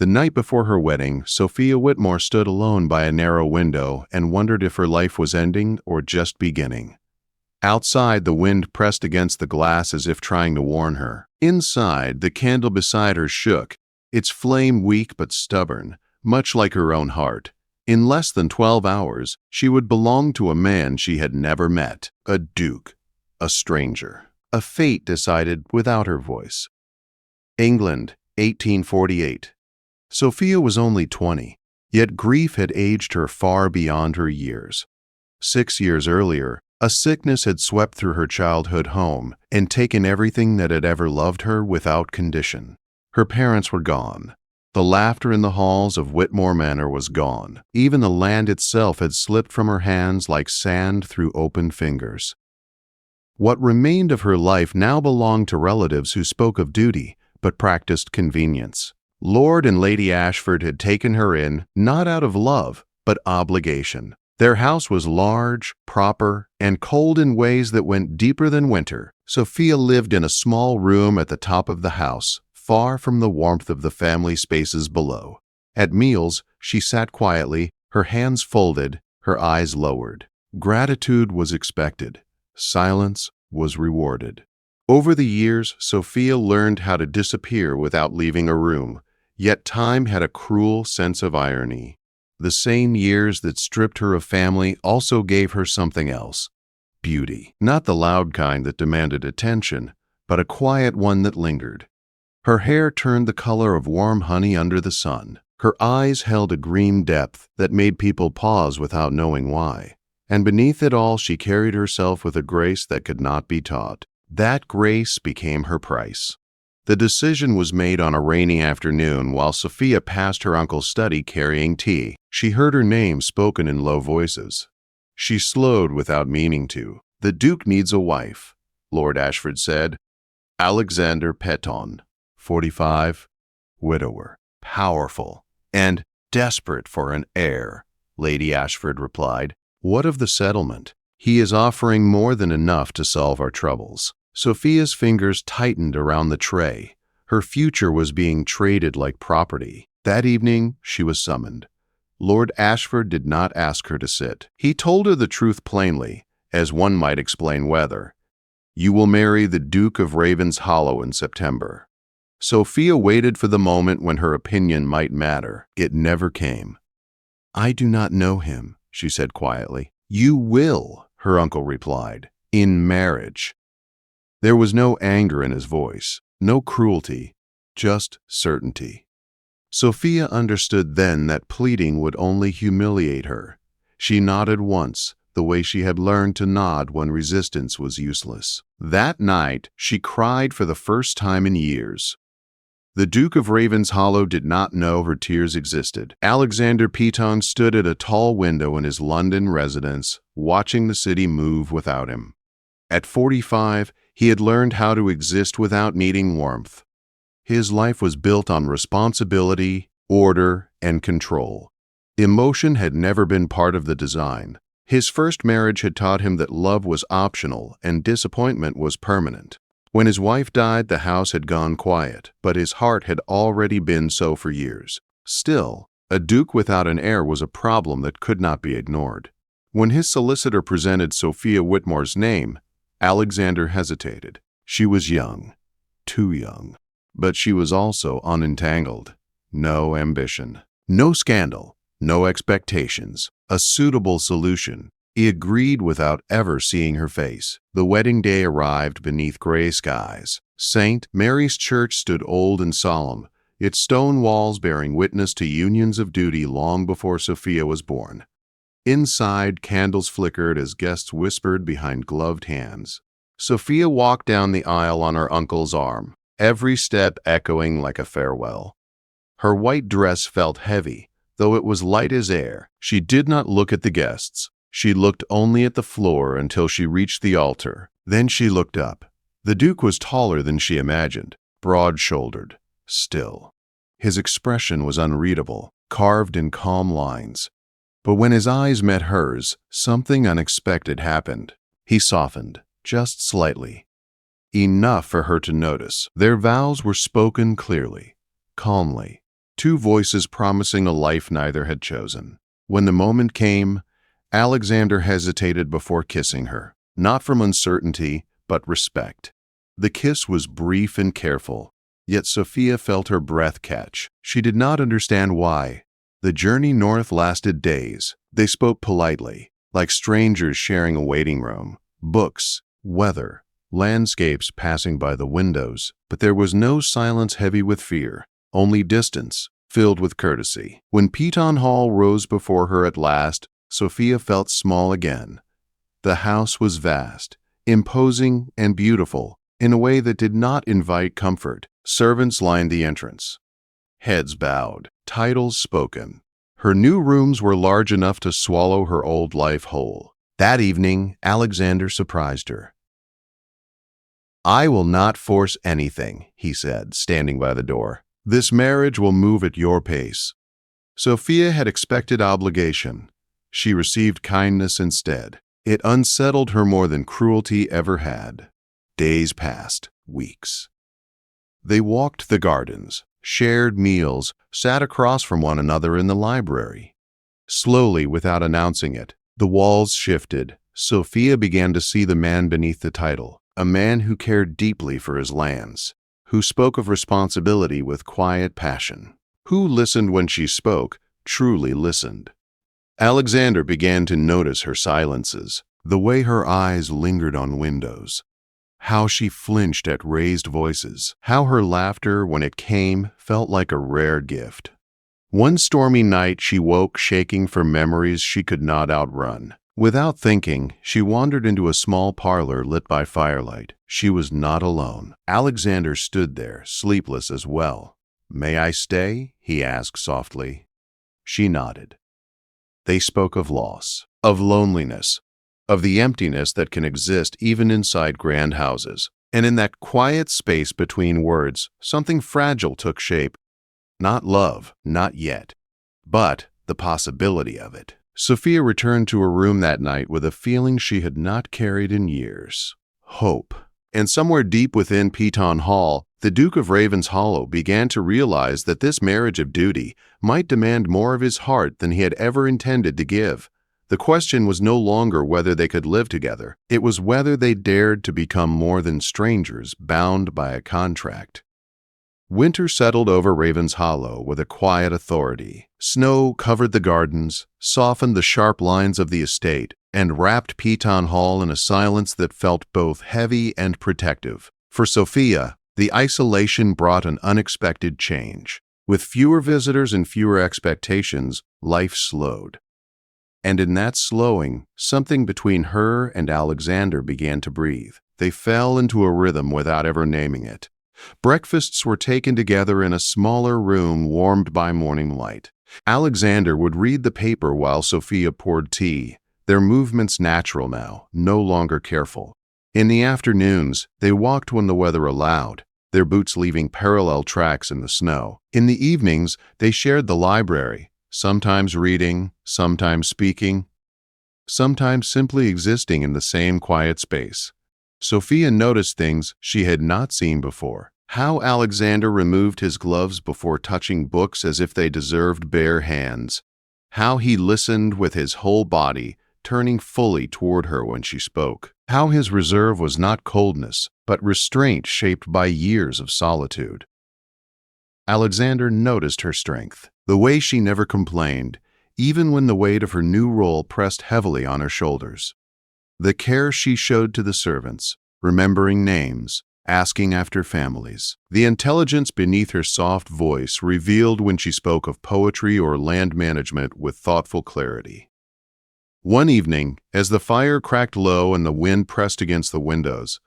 The night before her wedding, Sophia Whitmore stood alone by a narrow window and wondered if her life was ending or just beginning. Outside, the wind pressed against the glass as if trying to warn her. Inside, the candle beside her shook, its flame weak but stubborn, much like her own heart. In less than 12 hours, she would belong to a man she had never met, a duke, a stranger. A fate decided without her voice. England, 1848. Sophia was only 20, yet grief had aged her far beyond her years. 6 years earlier, a sickness had swept through her childhood home and taken everything that had ever loved her without condition. Her parents were gone. The laughter in the halls of Whitmore Manor was gone. Even the land itself had slipped from her hands like sand through open fingers. What remained of her life now belonged to relatives who spoke of duty but practiced convenience. Lord and Lady Ashford had taken her in, not out of love, but obligation. Their house was large, proper, and cold in ways that went deeper than winter. Sophia lived in a small room at the top of the house, far from the warmth of the family spaces below. At meals, she sat quietly, her hands folded, her eyes lowered. Gratitude was expected. Silence was rewarded. Over the years, Sophia learned how to disappear without leaving a room, yet time had a cruel sense of irony. The same years that stripped her of family also gave her something else: beauty. Not the loud kind that demanded attention, but a quiet one that lingered. Her hair turned the color of warm honey under the sun. Her eyes held a green depth that made people pause without knowing why. And beneath it all, she carried herself with a grace that could not be taught. That grace became her price. The decision was made on a rainy afternoon while Sophia passed her uncle's study carrying tea. She heard her name spoken in low voices. She slowed without meaning to. "The Duke needs a wife," Lord Ashford said. "Alexander Peton, 45, widower, powerful, and desperate for an heir," Lady Ashford replied. "What of the settlement? He is offering more than enough to solve our troubles." Sophia's fingers tightened around the tray. Her future was being traded like property. That evening, she was summoned. Lord Ashford did not ask her to sit. He told her the truth plainly, as one might explain weather. "You will marry the Duke of Ravenshollow in September." Sophia waited for the moment when her opinion might matter. It never came. "I do not know him," she said quietly. "You will," her uncle replied, "in marriage." There was no anger in his voice, no cruelty, just certainty. Sophia understood then that pleading would only humiliate her. She nodded once, the way she had learned to nod when resistance was useless. That night, she cried for the first time in years. The Duke of Ravenshollow did not know her tears existed. Alexander Peton stood at a tall window in his London residence, watching the city move without him. At 45, he had learned how to exist without needing warmth. His life was built on responsibility, order, and control. Emotion had never been part of the design. His first marriage had taught him that love was optional and disappointment was permanent. When his wife died, the house had gone quiet, but his heart had already been so for years. Still, a duke without an heir was a problem that could not be ignored. When his solicitor presented Sophia Whitmore's name, Alexander hesitated. She was young, too young, but she was also unentangled. No ambition, no scandal, no expectations, a suitable solution. He agreed without ever seeing her face. The wedding day arrived beneath gray skies. St. Mary's Church stood old and solemn, its stone walls bearing witness to unions of duty long before Sophia was born. Inside, candles flickered as guests whispered behind gloved hands. Sophia walked down the aisle on her uncle's arm, every step echoing like a farewell. Her white dress felt heavy, though it was light as air. She did not look at the guests. She looked only at the floor until she reached the altar. Then she looked up. The Duke was taller than she imagined, broad-shouldered, still. His expression was unreadable, carved in calm lines. But when his eyes met hers, something unexpected happened. He softened, just slightly. Enough for her to notice. Their vows were spoken clearly, calmly. two voices promising a life neither had chosen. When the moment came, Alexander hesitated before kissing her, not from uncertainty, but respect. The kiss was brief and careful, yet Sophia felt her breath catch. She did not understand why. The journey north lasted days. They spoke politely, like strangers sharing a waiting room. Books, weather, landscapes passing by the windows, but there was no silence heavy with fear, only distance, filled with courtesy. When Peton Hall rose before her at last, Sophia felt small again. The house was vast, imposing and beautiful, in a way that did not invite comfort. Servants lined the entrance. Heads bowed, titles spoken. Her new rooms were large enough to swallow her old life whole. That evening, Alexander surprised her. "I will not force anything," he said, standing by the door. "This marriage will move at your pace." Sophia had expected obligation. She received kindness instead. It unsettled her more than cruelty ever had. Days passed, weeks. They walked the gardens, shared meals, sat across from one another in the library. Slowly, without announcing it, the walls shifted. Sophia began to see the man beneath the title, a man who cared deeply for his lands, who spoke of responsibility with quiet passion, who listened when she spoke, truly listened. Alexander began to notice her silences, the way her eyes lingered on windows, how she flinched at raised voices, how her laughter, when it came, felt like a rare gift. One stormy night she woke shaking for memories she could not outrun. Without thinking, she wandered into a small parlor lit by firelight. She was not alone. Alexander stood there, sleepless as well. "May I stay?" he asked softly. She nodded. They spoke of loss, of loneliness, of the emptiness that can exist even inside grand houses. And in that quiet space between words, something fragile took shape. Not love, not yet, but the possibility of it. Sophia returned to her room that night with a feeling she had not carried in years. Hope. And somewhere deep within Peton Hall, the Duke of Ravenshollow began to realize that this marriage of duty might demand more of his heart than he had ever intended to give. The question was no longer whether they could live together. It was whether they dared to become more than strangers bound by a contract. Winter settled over Ravenshollow with a quiet authority. Snow covered the gardens, softened the sharp lines of the estate, and wrapped Peton Hall in a silence that felt both heavy and protective. For Sophia, the isolation brought an unexpected change. With fewer visitors and fewer expectations, life slowed. And in that slowing, something between her and Alexander began to breathe. They fell into a rhythm without ever naming it. Breakfasts were taken together in a smaller room warmed by morning light. Alexander would read the paper while Sophia poured tea, their movements natural now, no longer careful. In the afternoons, they walked when the weather allowed, their boots leaving parallel tracks in the snow. In the evenings, they shared the library, sometimes reading, sometimes speaking, sometimes simply existing in the same quiet space. Sophia noticed things she had not seen before. How Alexander removed his gloves before touching books as if they deserved bare hands. How he listened with his whole body, turning fully toward her when she spoke. How his reserve was not coldness, but restraint shaped by years of solitude. Alexander noticed her strength, the way she never complained, even when the weight of her new role pressed heavily on her shoulders. The care she showed to the servants, remembering names, asking after families. The intelligence beneath her soft voice revealed when she spoke of poetry or land management with thoughtful clarity. One evening, as the fire cracked low and the wind pressed against the windows,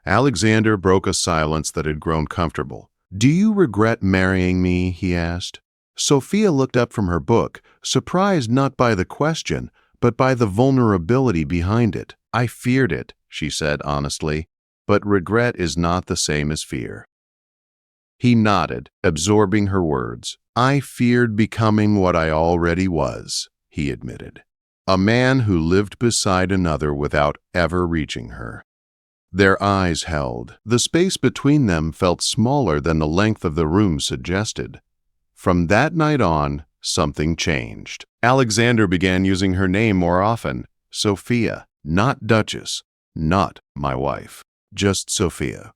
Alexander broke a silence that had grown comfortable. "Do you regret marrying me?" he asked. Sophia looked up from her book, surprised not by the question, but by the vulnerability behind it. "I feared it," she said honestly, "but regret is not the same as fear." He nodded, absorbing her words. "I feared becoming what I already was," he admitted. A man who lived beside another without ever reaching her. Their eyes held. The space between them felt smaller than the length of the room suggested. From that night on, something changed. Alexander began using her name more often. Sophia, not Duchess, not my wife, just Sophia.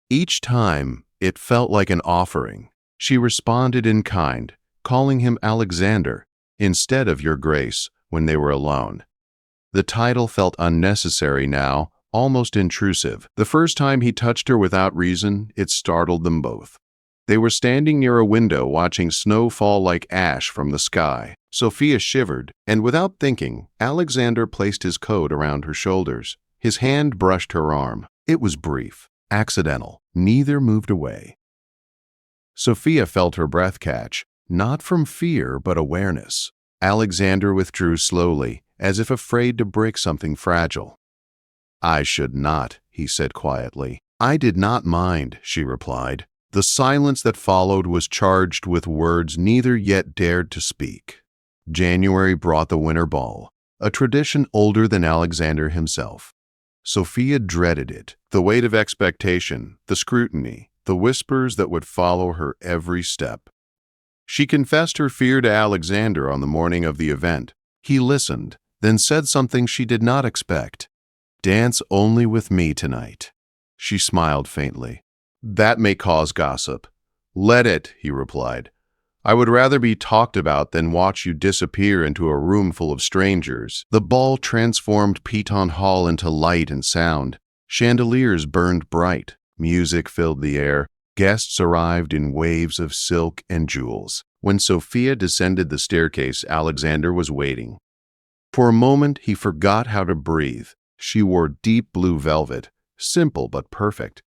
Each time, it felt like an offering. She responded in kind, calling him Alexander instead of Your Grace when they were alone. The title felt unnecessary now, almost intrusive. The first time he touched her without reason, it startled them both. They were standing near a window watching snow fall like ash from the sky. Sophia shivered, and without thinking, Alexander placed his coat around her shoulders. His hand brushed her arm. It was brief, accidental. Neither moved away. Sophia felt her breath catch, not from fear but awareness. Alexander withdrew slowly, as if afraid to break something fragile. "I should not," he said quietly. "I did not mind," she replied. The silence that followed was charged with words neither yet dared to speak. January brought the winter ball, a tradition older than Alexander himself. Sophia dreaded it, the weight of expectation, the scrutiny, the whispers that would follow her every step. She confessed her fear to Alexander on the morning of the event. He listened, then said something she did not expect. "Dance only with me tonight." She smiled faintly. "That may cause gossip." "Let it," he replied. "I would rather be talked about than watch you disappear into a room full of strangers." The ball transformed Peton Hall into light and sound. Chandeliers burned bright. Music filled the air. Guests arrived in waves of silk and jewels. When Sophia descended the staircase, Alexander was waiting. For a moment, he forgot how to breathe. She wore deep blue velvet, simple but perfect.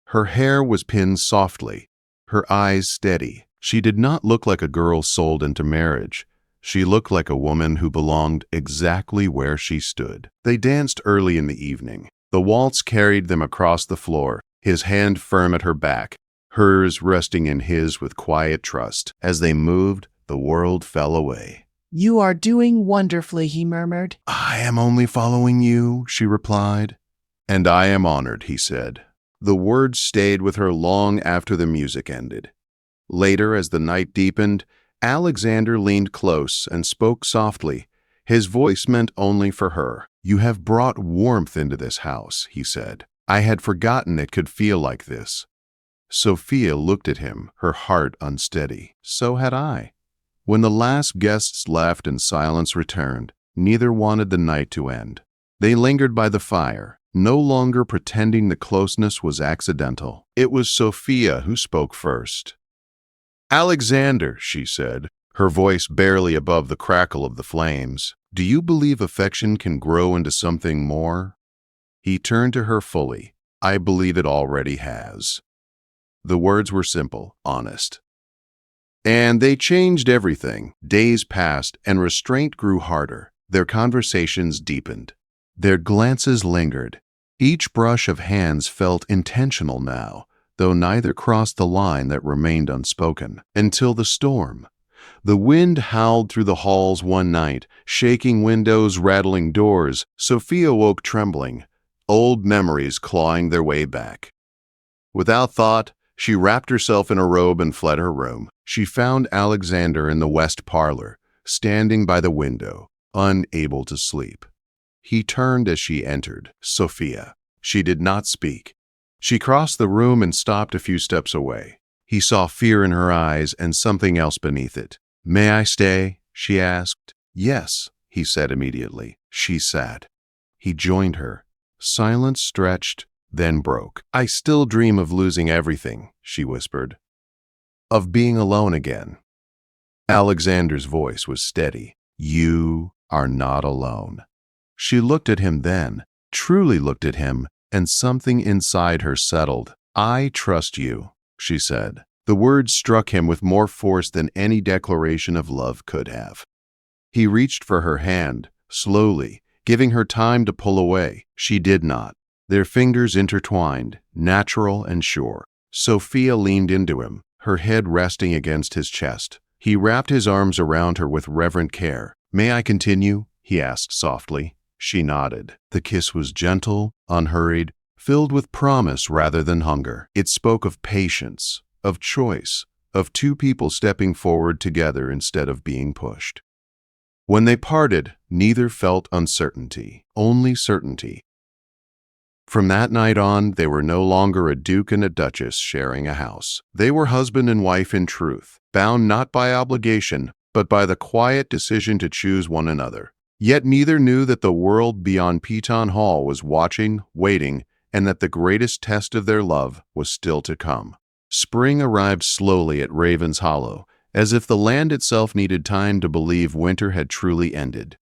Her hair was pinned softly, her eyes steady. She did not look like a girl sold into marriage. She looked like a woman who belonged exactly where she stood. They danced early in the evening. The waltz carried them across the floor, his hand firm at her back, hers resting in his with quiet trust. As they moved, the world fell away. "You are doing wonderfully," he murmured. "I am only following you," she replied. "And I am honored," he said. The words stayed with her long after the music ended. Later, as the night deepened, Alexander leaned close and spoke softly. His voice meant only for her. "You have brought warmth into this house," he said. "I had forgotten it could feel like this." Sophia looked at him, her heart unsteady. So had I. When the last guests left and silence returned, neither wanted the night to end. They lingered by the fire, no longer pretending the closeness was accidental. It was Sophia who spoke first. "Alexander," she said, her voice barely above the crackle of the flames, "do you believe affection can grow into something more?" He turned to her fully. "I believe it already has." The words were simple, honest. And they changed everything. Days passed, and restraint grew harder. Their conversations deepened. Their glances lingered. Each brush of hands felt intentional now, though neither crossed the line that remained unspoken. Until the storm. The wind howled through the halls one night, shaking windows, rattling doors. Sophia woke trembling, old memories clawing their way back. Without thought, she wrapped herself in a robe and fled her room. She found Alexander in the west parlor, standing by the window, unable to sleep. He turned as she entered. "Sophia." She did not speak. She crossed the room and stopped a few steps away. He saw fear in her eyes and something else beneath it. "May I stay?" she asked. "Yes," he said immediately. She sat. He joined her. Silence stretched, then broke. "I still dream of losing everything," she whispered. "Of being alone again." Alexander's voice was steady. "You are not alone." She looked at him then, truly looked at him, and something inside her settled. "I trust you," she said. The words struck him with more force than any declaration of love could have. He reached for her hand, slowly, giving her time to pull away. She did not. Their fingers intertwined, natural and sure. Sophia leaned into him, her head resting against his chest. He wrapped his arms around her with reverent care. "May I continue?" he asked softly. She nodded. The kiss was gentle, unhurried, filled with promise rather than hunger. It spoke of patience, of choice, of two people stepping forward together instead of being pushed. When they parted, neither felt uncertainty, only certainty. From that night on, they were no longer a duke and a duchess sharing a house. They were husband and wife in truth, bound not by obligation, but by the quiet decision to choose one another. Yet neither knew that the world beyond Peton Hall was watching, waiting, and that the greatest test of their love was still to come. Spring arrived slowly at Raven's Hollow, as if the land itself needed time to believe winter had truly ended.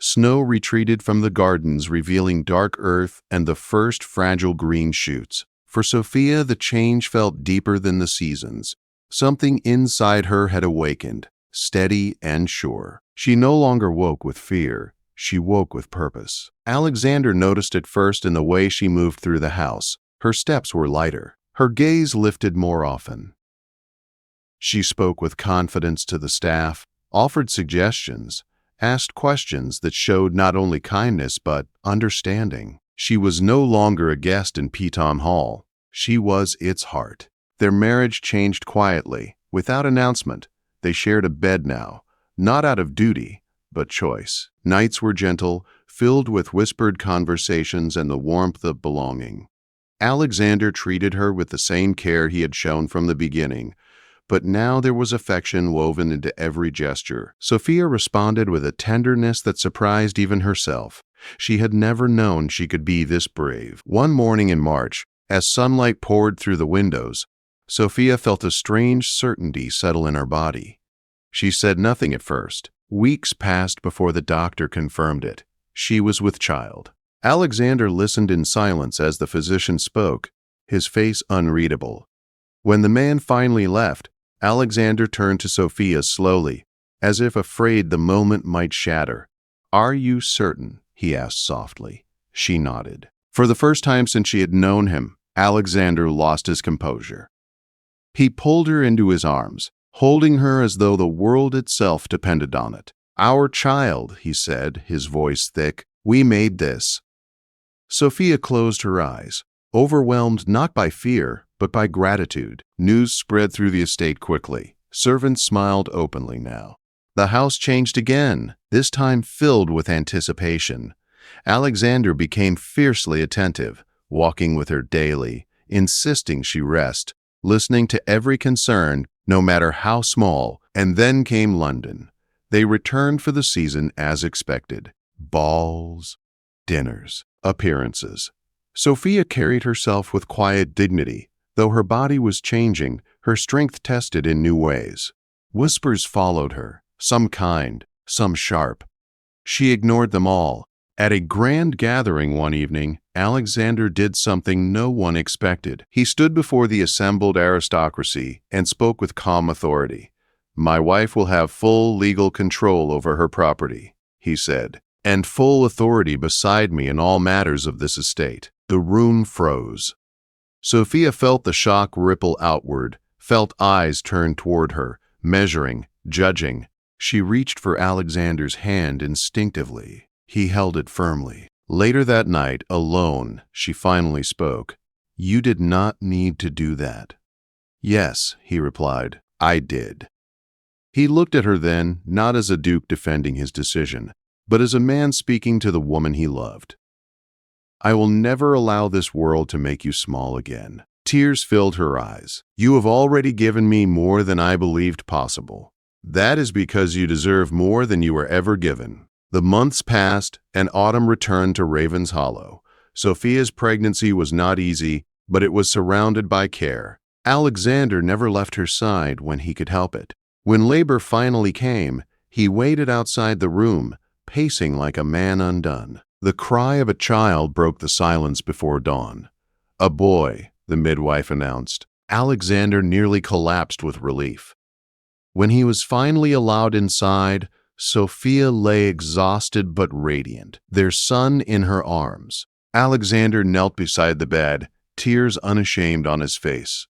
Snow retreated from the gardens, revealing dark earth and the first fragile green shoots. For Sophia, the change felt deeper than the seasons. Something inside her had awakened, steady and sure. She no longer woke with fear. She woke with purpose. Alexander noticed it first in the way she moved through the house. Her steps were lighter. Her gaze lifted more often. She spoke with confidence to the staff, offered suggestions, asked questions that showed not only kindness but understanding. She was no longer a guest in Peton Hall. She was its heart. Their marriage changed quietly, without announcement. They shared a bed now, not out of duty, but choice. Nights were gentle, filled with whispered conversations and the warmth of belonging. Alexander treated her with the same care he had shown from the beginning, but now there was affection woven into every gesture. Sophia responded with a tenderness that surprised even herself. She had never known she could be this brave. One morning in March, as sunlight poured through the windows, Sophia felt a strange certainty settle in her body. She said nothing at first. Weeks passed before the doctor confirmed it. She was with child. Alexander listened in silence as the physician spoke, his face unreadable. When the man finally left, Alexander turned to Sophia slowly, as if afraid the moment might shatter. "Are you certain?" he asked softly. She nodded. For the first time since she had known him, Alexander lost his composure. He pulled her into his arms, holding her as though the world itself depended on it. "Our child," he said, his voice thick. "We made this." Sophia closed her eyes, overwhelmed not by fear, but by gratitude. News spread through the estate quickly. Servants smiled openly now. The house changed again, this time filled with anticipation. Alexander became fiercely attentive, walking with her daily, insisting she rest, listening to every concern, no matter how small. And then came London. They returned for the season as expected. Balls, dinners, appearances. Sophia carried herself with quiet dignity. Though her body was changing, her strength tested in new ways. Whispers followed her, some kind, some sharp. She ignored them all. At a grand gathering one evening, Alexander did something no one expected. He stood before the assembled aristocracy and spoke with calm authority. "My wife will have full legal control over her property," he said, "and full authority beside me in all matters of this estate." The room froze. Sophia felt the shock ripple outward, felt eyes turn toward her, measuring, judging. She reached for Alexander's hand instinctively. He held it firmly. Later that night, alone, she finally spoke. "You did not need to do that." "Yes," he replied, "I did." He looked at her then, not as a duke defending his decision, but as a man speaking to the woman he loved. "I will never allow this world to make you small again." Tears filled her eyes. "You have already given me more than I believed possible. That is because you deserve more than you were ever given." The months passed, and autumn returned to Raven's Hollow. Sophia's pregnancy was not easy, but it was surrounded by care. Alexander never left her side when he could help it. When labor finally came, he waited outside the room, pacing like a man undone. The cry of a child broke the silence before dawn. "A boy," the midwife announced. Alexander nearly collapsed with relief. When he was finally allowed inside, Sophia lay exhausted but radiant, their son in her arms. Alexander knelt beside the bed, tears unashamed on his face.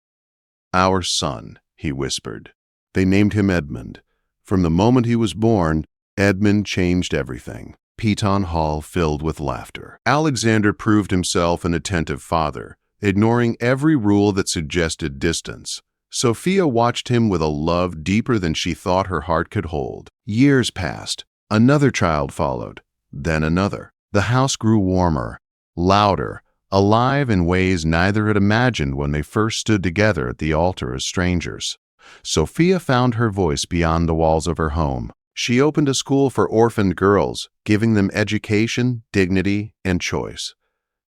"Our son," he whispered. They named him Edmund. From the moment he was born, Edmund changed everything. Peton Hall filled with laughter. Alexander proved himself an attentive father, ignoring every rule that suggested distance. Sophia watched him with a love deeper than she thought her heart could hold. Years passed. Another child followed, then another. The house grew warmer, louder, alive in ways neither had imagined when they first stood together at the altar as strangers. Sophia found her voice beyond the walls of her home. She opened a school for orphaned girls, giving them education, dignity, and choice.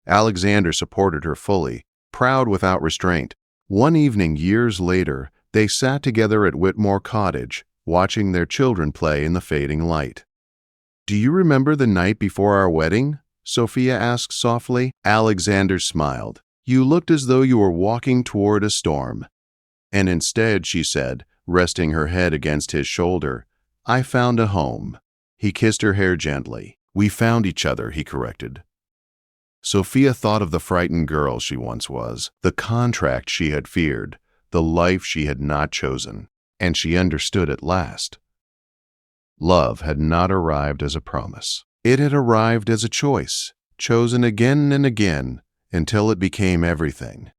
Alexander supported her fully, proud without restraint. One evening years later, they sat together at Whitmore Cottage, watching their children play in the fading light. "Do you remember the night before our wedding?" Sophia asked softly. Alexander smiled. "You looked as though you were walking toward a storm." "And instead," she said, resting her head against his shoulder, "I found a home." He kissed her hair gently. "We found each other," he corrected. Sophia thought of the frightened girl she once was, the contract she had feared, the life she had not chosen, and she understood at last. Love had not arrived as a promise. It had arrived as a choice, chosen again and again until it became everything.